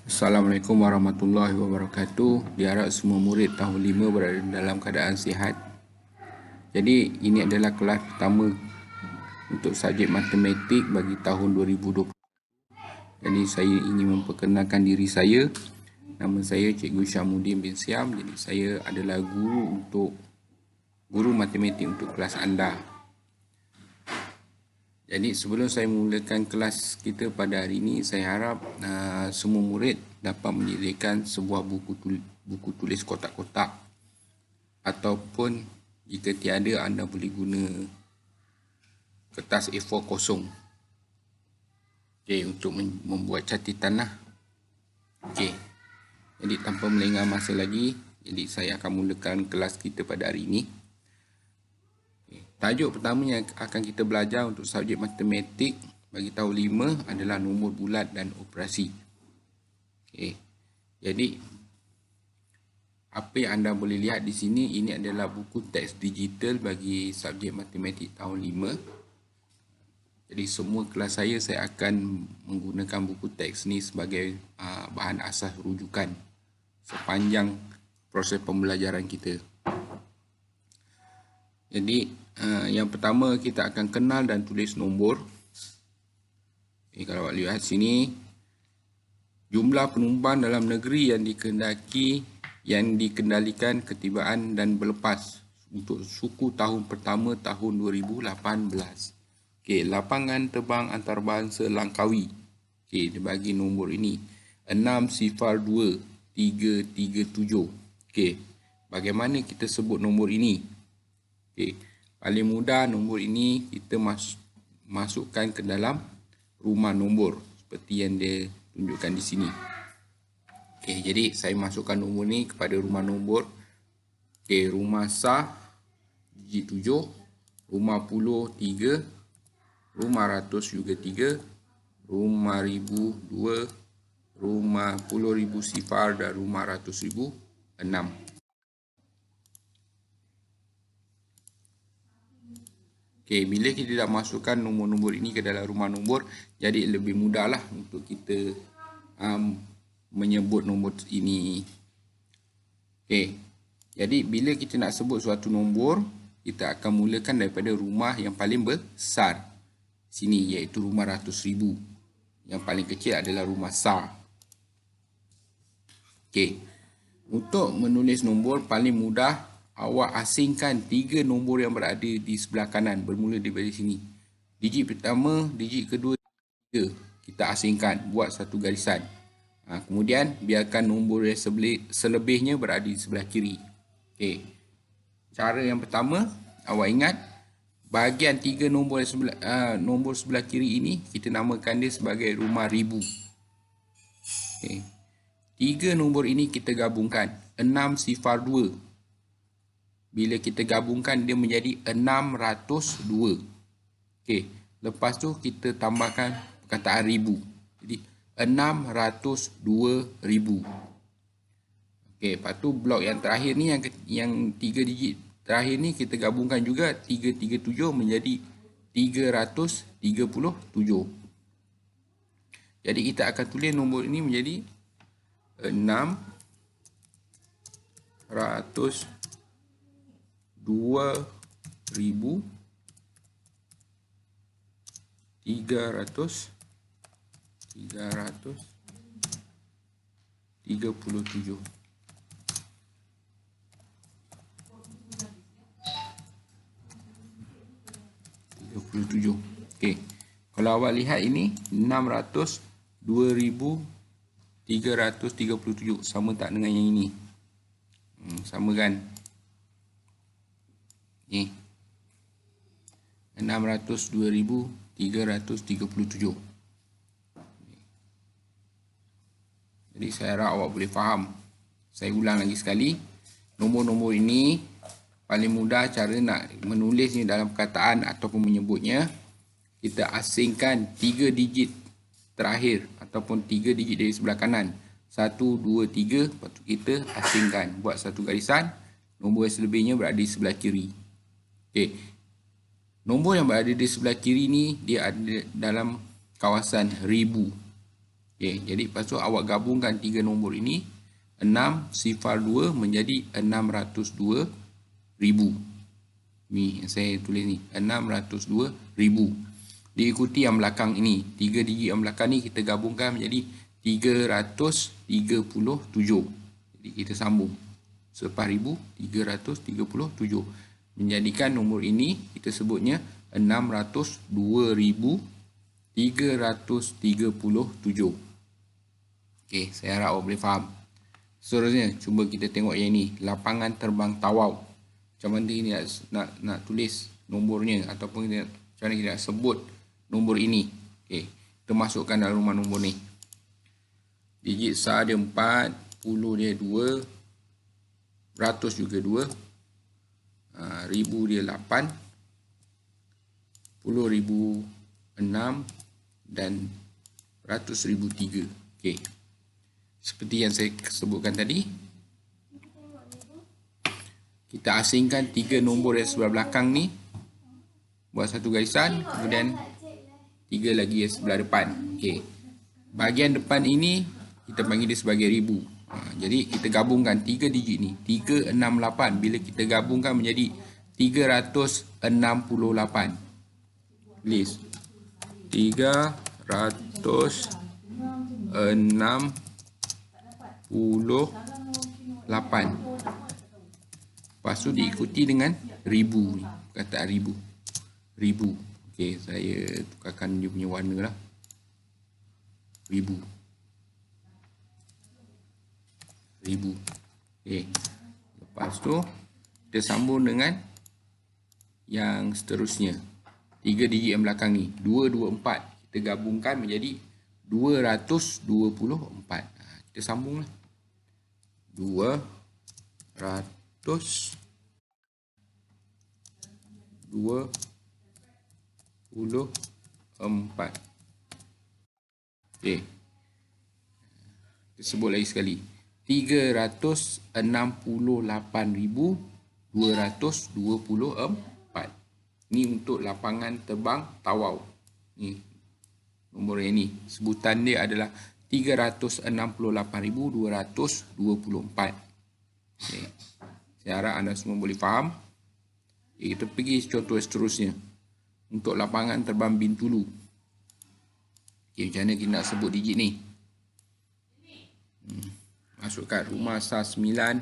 Assalamualaikum warahmatullahi wabarakatuh. Diharap semua murid tahun 5 berada dalam keadaan sihat. Jadi ini adalah kelas pertama untuk subjek matematik bagi tahun 2020. Jadi saya ingin memperkenalkan diri saya. Nama saya Cikgu Syamuddin bin Siam. Jadi saya adalah guru matematik untuk kelas anda. Jadi sebelum saya memulakan kelas kita pada hari ini, saya harap semua murid dapat menyediakan sebuah buku tulis kotak-kotak, ataupun jika tiada anda boleh guna kertas A4 kosong. Untuk membuat catatan lah. Jadi tanpa melengah masa lagi, jadi saya akan mulakan kelas kita pada hari ini. Tajuk pertama yang akan kita belajar untuk subjek matematik bagi tahun 5 adalah nombor bulat dan operasi. Jadi apa yang anda boleh lihat di sini, ini adalah buku teks digital bagi subjek matematik tahun 5. Jadi semua kelas saya akan menggunakan buku teks ni sebagai bahan asas rujukan sepanjang proses pembelajaran kita. Jadi yang pertama kita akan kenal dan tulis nombor. Kalau awak lihat sini, jumlah penumpang dalam negeri yang dikendalikan ketibaan dan berlepas untuk suku tahun pertama tahun 2018. Lapangan terbang antarabangsa Langkawi. Dia bagi nombor ini 602337. Bagaimana kita sebut nombor ini? Paling mudah nombor ini kita masukkan ke dalam rumah nombor seperti yang dia tunjukkan di sini. Jadi saya masukkan nombor ni kepada rumah nombor. Rumah sah digit 7, rumah puluh 3, rumah ratus juga 3, rumah ribu 2, rumah puluh ribu sifar dan rumah ratus ribu 6. Bila kita dah masukkan nombor-nombor ini ke dalam rumah nombor, jadi lebih mudahlah untuk kita menyebut nombor ini. Jadi bila kita nak sebut suatu nombor, kita akan mulakan daripada rumah yang paling besar sini, iaitu rumah ratus ribu. Yang paling kecil adalah rumah sar. Untuk menulis nombor paling mudah, awak asingkan 3 nombor yang berada di sebelah kanan, bermula daripada sini. Digit pertama, digit kedua, 3. Kita asingkan, buat satu garisan. Kemudian biarkan nombor yang selebihnya berada di sebelah kiri. Cara yang pertama, awak ingat bahagian 3 nombor sebelah kiri ini kita namakan dia sebagai rumah ribu. 3 nombor ini kita gabungkan, 6 sifar 2. Bila kita gabungkan dia menjadi 602. Lepas tu kita tambahkan perkataan ribu. Jadi 602,000. Lepas tu blok yang terakhir ni, yang 3 digit terakhir ni kita gabungkan juga, 337 menjadi 337. Jadi kita akan tulis nombor ini menjadi 602,337. Kalau awak lihat ini 602,337 sama tak dengan yang ini? Sama kan? 602,337. Jadi saya harap awak boleh faham. Saya ulang lagi sekali. Nombor-nombor ini paling mudah cara nak menulisnya dalam perkataan ataupun menyebutnya. Kita asingkan 3 digit terakhir ataupun 3 digit dari sebelah kanan. 1, 2, 3. Lepas tu kita asingkan, buat satu garisan. Nombor yang selebihnya berada di sebelah kiri. Nombor yang berada di sebelah kiri ni dia ada dalam kawasan ribu. Okey, jadi lepas tu awak gabungkan 3 nombor ini, 602 menjadi 602,000. Ni yang saya tulis ni, 602,000. Diikuti yang belakang ini, 3 digit yang belakang ni kita gabungkan menjadi 337. Jadi kita sambung. Selepas 1000, 337. Menjadikan nombor ini kita sebutnya 602,337. Okey, saya harap awak boleh faham. Seterusnya, cuba kita tengok yang ini, lapangan terbang tawau. Macam mana kita nak tulis nombornya ataupun macam mana kita nak sebut nombor ini. Okey, kita masukkan dalam rumah nombor ni. Digit sah dia 4, puluh dia 2, ratus juga 2, ribu dia 8, puluh ribu 6 dan ratus ribu 3. Okey. Seperti yang saya sebutkan tadi, kita asingkan 3 nombor yang sebelah belakang ni, buat satu garisan, kemudian 3 lagi yang sebelah depan. Okey. Bahagian depan ini kita panggil dia sebagai ribu. Jadi kita gabungkan 3 digit ni, 368. Bila kita gabungkan menjadi 368. Tulis 368. Lepas tu diikuti dengan ribu ni, perkataan ribu. Ribu. Okey, saya tukarkan dia punya warna lah. Ribu. Okey. Lepas tu kita sambung dengan yang seterusnya. 3 digit yang belakang ni, 224. Kita gabungkan menjadi 224. Kita sambunglah. 224. Okey. Kita sebut lagi sekali. 368,224. Ni untuk lapangan terbang tawau. Ni nombor yang ni. Sebutan dia adalah 368,224. Okay. Saya harap anda semua boleh faham. Okay, kita pergi contoh seterusnya. Untuk lapangan terbang Bintulu. Okay, macam mana kita nak sebut digit ni? Masukkan rumah sah 9,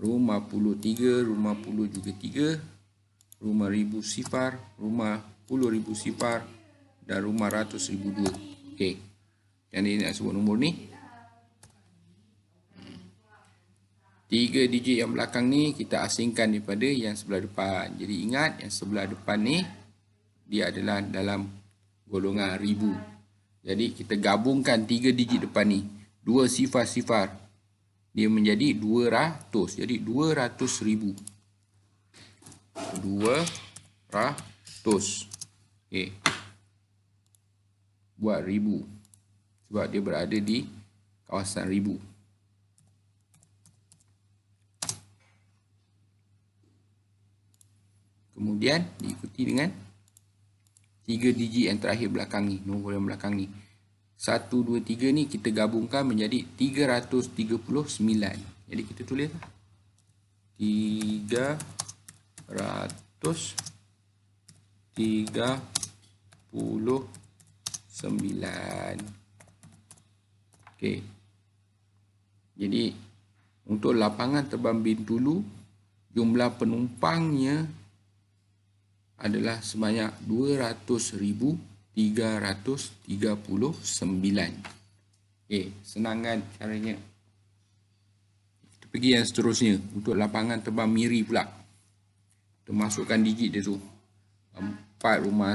rumah puluh 3, rumah puluh juga 3, rumah ribu sifar, rumah puluh ribu sifar, dan rumah ratus ribu 2. Okey. Yang ini nak sebut nombor ni. 3 digit yang belakang ni kita asingkan daripada yang sebelah depan. Jadi ingat yang sebelah depan ni dia adalah dalam golongan ribu. Jadi kita gabungkan 3 digit depan ni. 2 sifar-sifar. Dia menjadi 200. Jadi 200,000. 200. Okey. Buat ribu. Sebab dia berada di kawasan ribu. Kemudian diikuti dengan 3 digit yang terakhir belakang ni. Nombor yang belakang ni. 1, 2, 3 ni kita gabungkan menjadi 339. Jadi kita tulis 339. Okey. Jadi untuk lapangan terbang Bintulu, jumlah penumpangnya adalah sebanyak 200,339. Okey, senang kan caranya? Kita pergi yang seterusnya. Untuk lapangan terbang Miri pula. Kita masukkan digit dia tu. 4 rumah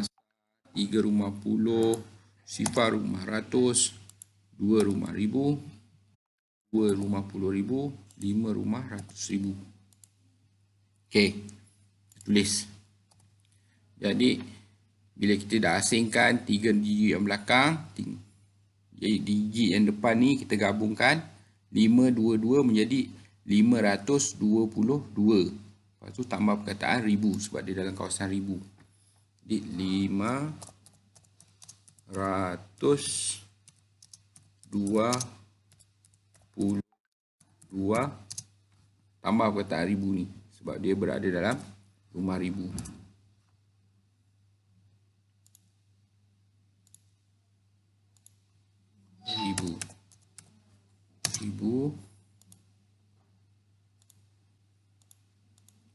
3 rumah puluh, sifar rumah ratus, 2 rumah ribu, 2 rumah puluh ribu, 5 rumah ratus ribu. Okey, tulis. Jadi bila kita dah asingkan 3 digit yang belakang, jadi digit yang depan ni kita gabungkan 522 menjadi 522. Lepas tu tambah perkataan ribu sebab dia dalam kawasan ribu. Jadi 522. 22 tambah perkataan ribu ni sebab dia berada dalam rumah ribu. Ribu.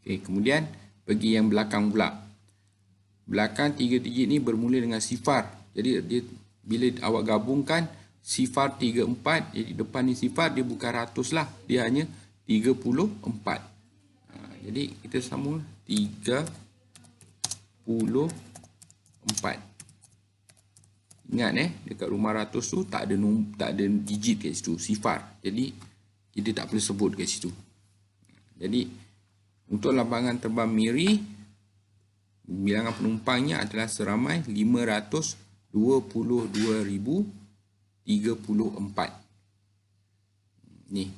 Okey, kemudian pergi yang belakang pula. Belakang 3 digit ni bermula dengan sifar. Jadi dia bila awak gabungkan sifar 34, jadi depan ni sifar, dia bukan ratus lah, dia hanya 34. Jadi kita sambung 34. Ingat dekat rumah ratus tu tak ada digit kat situ, sifar. Jadi kita tak perlu sebut kat situ. Jadi untuk lapangan terbang Miri, bilangan penumpangnya adalah seramai 522,034. Ni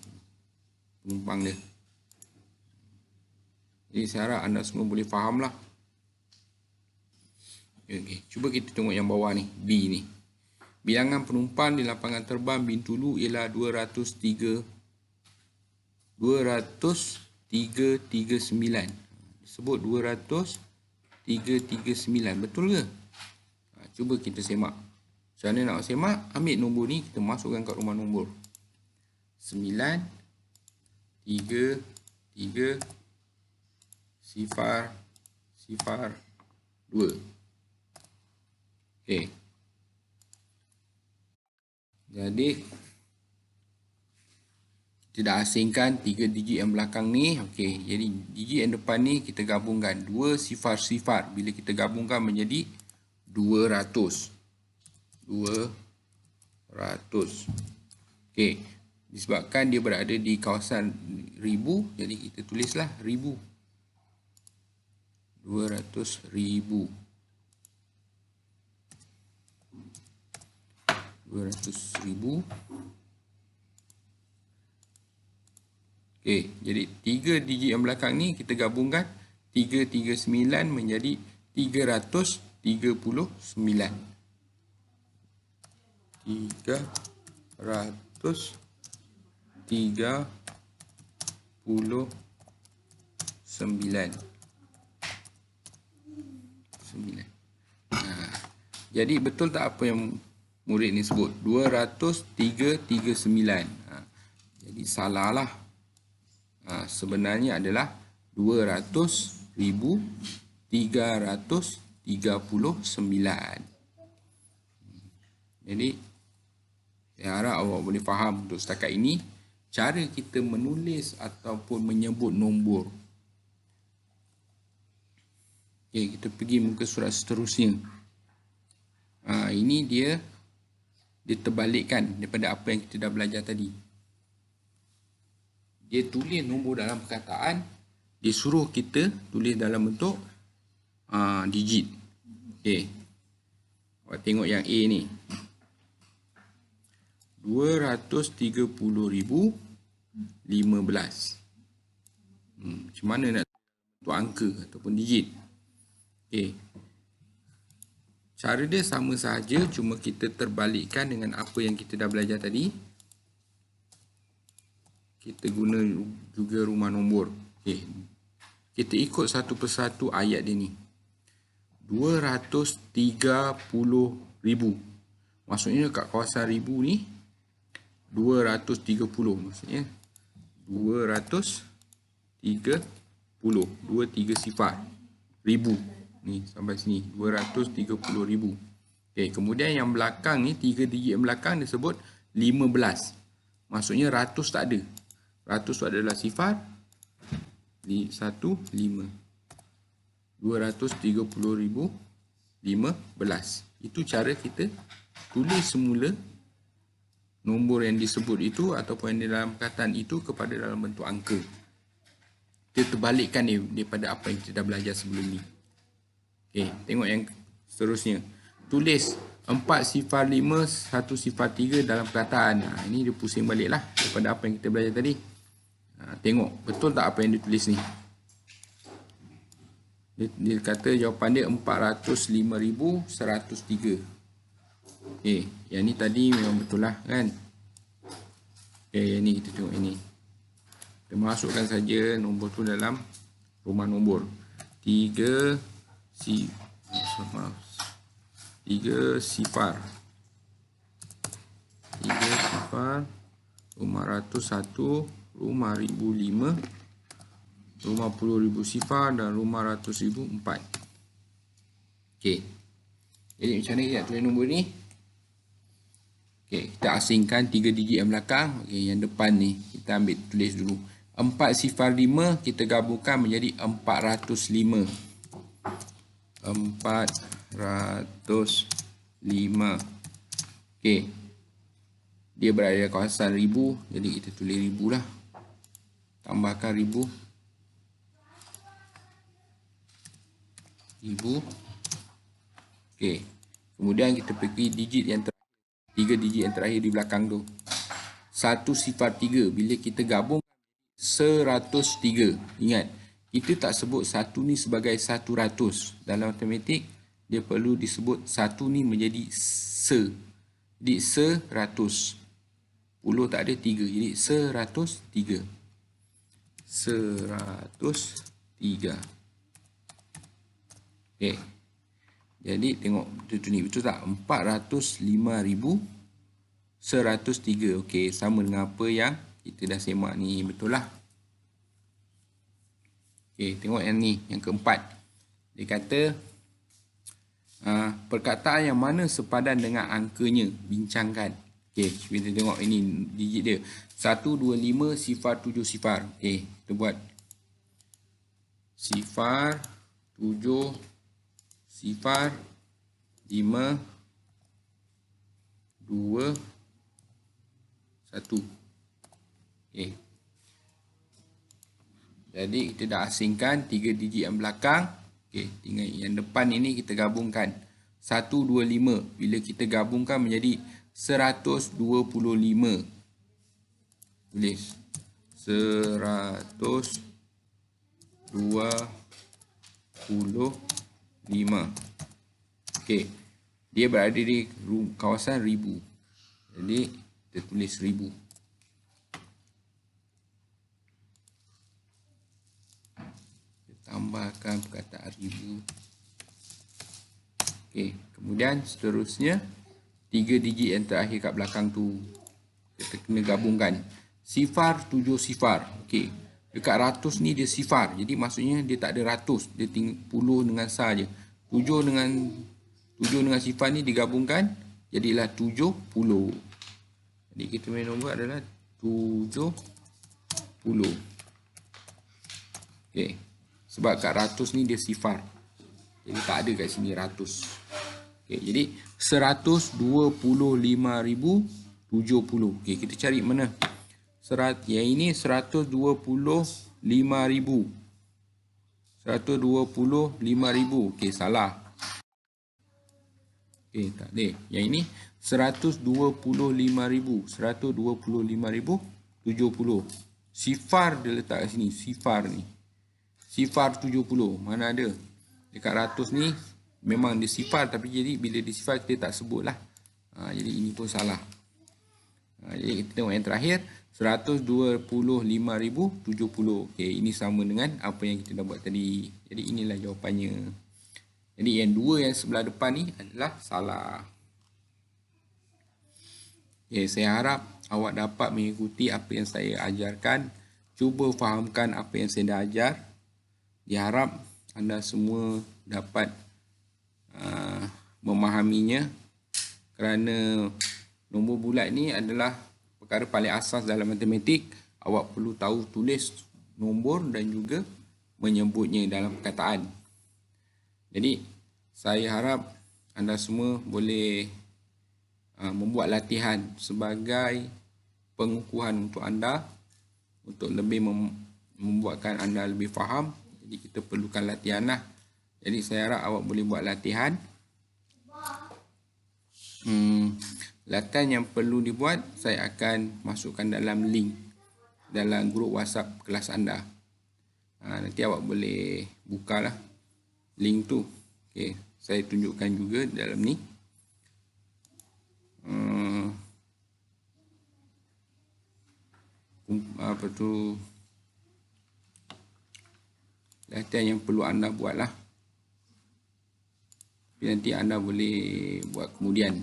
penumpang dia. Jadi saya harap anda semua boleh faham lah. Okay. Cuba kita tengok yang bawah ni, B ni. Bilangan penumpang di lapangan terbang Bintulu ialah 239. Disebut 20339. Betul ke? Cuba kita semak. Macam mana nak semak? Ambil nombor ni, kita masukkan kat rumah nombor. 9, 3, 3, sifar, 2. Okey. Jadi kita dah asingkan 3 digit yang belakang ni. Okey, jadi digit yang depan ni kita gabungkan 2 sifar. Bila kita gabungkan menjadi 200. Okey, disebabkan dia berada di kawasan ribu, jadi kita tulislah ribu. 200,000. 200,000. Okey, jadi 3 digit yang belakang ni kita gabungkan 339 menjadi 339. 339. Jadi betul tak apa yang murid ni sebut? 20339. Jadi salah lah. Sebenarnya adalah 200,339. Jadi saya harap awak boleh faham untuk setakat ini cara kita menulis ataupun menyebut nombor. Okey, kita pergi muka surat seterusnya. Ini dia terbalikkan daripada apa yang kita dah belajar tadi. Dia tulis nombor dalam perkataan, dia suruh kita tulis dalam bentuk digit. Okey. Awak tengok yang A ni. 230,015. Macam mana nak bentuk angka ataupun digit? Okey. Cara dia sama sahaja, cuma kita terbalikkan dengan apa yang kita dah belajar tadi. Kita guna juga rumah nombor. Okey. Kita ikut satu persatu ayat dia ni. 230,000. Maksudnya kat kawasan ribu ni 230. Maksudnya 230. 23 sifar. Ribu. Ni sampai sini 230,000. Okey, kemudian yang belakang ni 3 digit yang belakang disebut 15. Maksudnya ratus tak ada. Ratus tu adalah sifar 15. 230,015. Itu cara kita tulis semula nombor yang disebut itu ataupun yang di dalam perkataan itu kepada dalam bentuk angka. Kita terbalikkan ni daripada apa yang kita dah belajar sebelum ni. Okey, tengok yang seterusnya. Tulis 4 sifar 5, 1 sifar 3 dalam perkataan. Ini dia pusing balik lah daripada apa yang kita belajar tadi. Tengok, betul tak apa yang dia tulis ni? Dia kata jawapan dia 405,103. Okey, yang ni tadi memang betul lah kan? Okey, ni kita tengok ini. Kita masukkan saja nombor tu dalam rumah nombor. 3 sifar. 3 sifar. 501, rumah 1005, rumah 10,000 sifar dan rumah 100,000 4. Okey. Jadi macam mana kita nak tulis nombor ni? Okey, kita asingkan 3 digit yang belakang. Okey, yang depan ni kita ambil tulis dulu. 4 sifar 5 kita gabungkan menjadi 405. 405. Okey. Dia berada di kawasan 1000, jadi kita tulis 1000 lah. Tambahkan 1000. 1000. Okey. Kemudian kita pergi digit yang 3 digit yang terakhir di belakang tu. 1 sifar 3. Bila kita gabung 103. Ingat, kita tak sebut 1 ni sebagai 100. Dalam matematik, dia perlu disebut 1 ni menjadi se. Jadi 100. 10 tak ada 3. Jadi 103. 103. Okey. Jadi tengok betul ni, betul tak? 405,103. Okey, sama dengan apa yang kita dah semak ni, betul lah. Okey, tengok yang ni, yang keempat. Dia kata perkataan yang mana sepadan dengan angkanya, bincangkan. Okey, kita tengok ini digit dia. 125 sifar 7 sifar. Okey, kita buat sifar 7 sifar 5 2 1. Okey. Jadi kita dah asingkan 3 digit yang belakang. Okey, tinggal yang depan ini kita gabungkan. 125 bila kita gabungkan menjadi 125. Tulis 125. Okey. Dia berada di kawasan 1000. Jadi kita tulis 1000. Tambahkan perkataan 1000. Okey, kemudian seterusnya 3 digit yang terakhir kat belakang tu kita kena gabungkan. Sifar 7 sifar. Okey, dekat ratus ni dia sifar. Jadi maksudnya dia tak ada ratus, dia tinggal puluh dengan sar je. 7 dengan sifar ni digabungkan jadilah 70. Jadi kita punya nombor adalah 70. Okey. Sebab kat ratus ni dia sifar. Jadi tak ada kat sini ratus. Okey, jadi 125,070. Okey, kita cari mana? Yang ini 125,000. 125,000. Okey, salah. Okey, tak ada. Yang ini 125,000. 125,070. Sifar dia letak kat sini. Sifar ni. Sifar 70. Mana ada? Dekat ratus ni memang dia sifar, tapi jadi bila dia sifar kita tak sebut lah. Jadi ini pun salah. Jadi kita tengok yang terakhir 125,070. Okey, ini sama dengan apa yang kita dah buat tadi. Jadi inilah jawapannya. Jadi yang dua yang sebelah depan ni adalah salah. Okey, saya harap awak dapat mengikuti apa yang saya ajarkan. Cuba fahamkan apa yang saya dah ajar. Diharap anda semua dapat memahaminya, kerana nombor bulat ni adalah perkara paling asas dalam matematik. Awak perlu tahu tulis nombor dan juga menyebutnya dalam perkataan. Jadi saya harap anda semua boleh membuat latihan sebagai pengukuhan untuk anda, untuk lebih membuatkan anda lebih faham. Jadi kita perlukan latihan lah. Jadi saya harap awak boleh buat latihan. Latihan yang perlu dibuat saya akan masukkan dalam link dalam grup WhatsApp kelas anda. Nanti awak boleh bukalah link tu. Okey, saya tunjukkan juga dalam ni. latihan yang perlu anda buatlah. Tapi nanti anda boleh buat kemudian.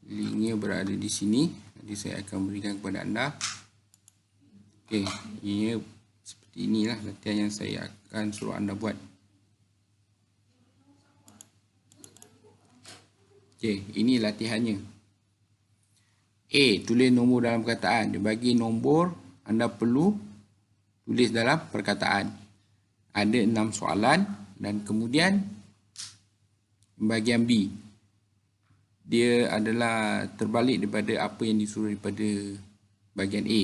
Linknya berada di sini. Nanti saya akan berikan kepada anda. Okey, ini seperti inilah latihan yang saya akan suruh anda buat. Okey, ini latihannya. A, tulis nombor dalam perkataan. Dia bagi nombor, anda perlu tulis dalam perkataan. Ada 6 soalan dan kemudian bahagian B. Dia adalah terbalik daripada apa yang disuruh daripada bahagian A.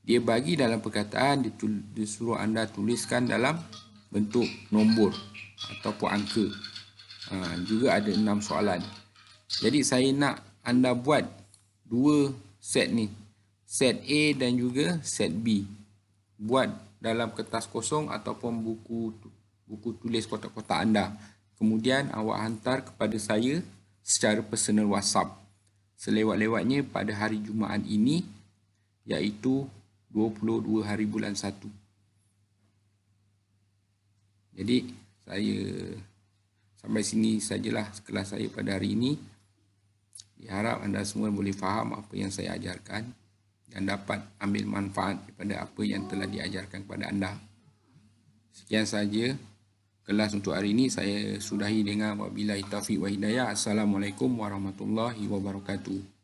Dia bagi dalam perkataan, dia suruh anda tuliskan dalam bentuk nombor ataupun angka. Juga ada 6 soalan. Jadi saya nak anda buat dua set ni. Set A dan juga set B. Buat dalam kertas kosong ataupun buku tulis kotak-kotak anda. Kemudian awak hantar kepada saya secara personal WhatsApp. Selewat-lewatnya pada hari Jumaat ini, iaitu 22 hari bulan 1. Jadi saya sampai sini sajalah kelas saya pada hari ini. Diharap anda semua boleh faham apa yang saya ajarkan dan dapat ambil manfaat daripada apa yang telah diajarkan kepada anda. Sekian saja kelas untuk hari ini. Saya sudahi dengan wabillahi taufiq wa hidayah. Assalamualaikum warahmatullahi wabarakatuh.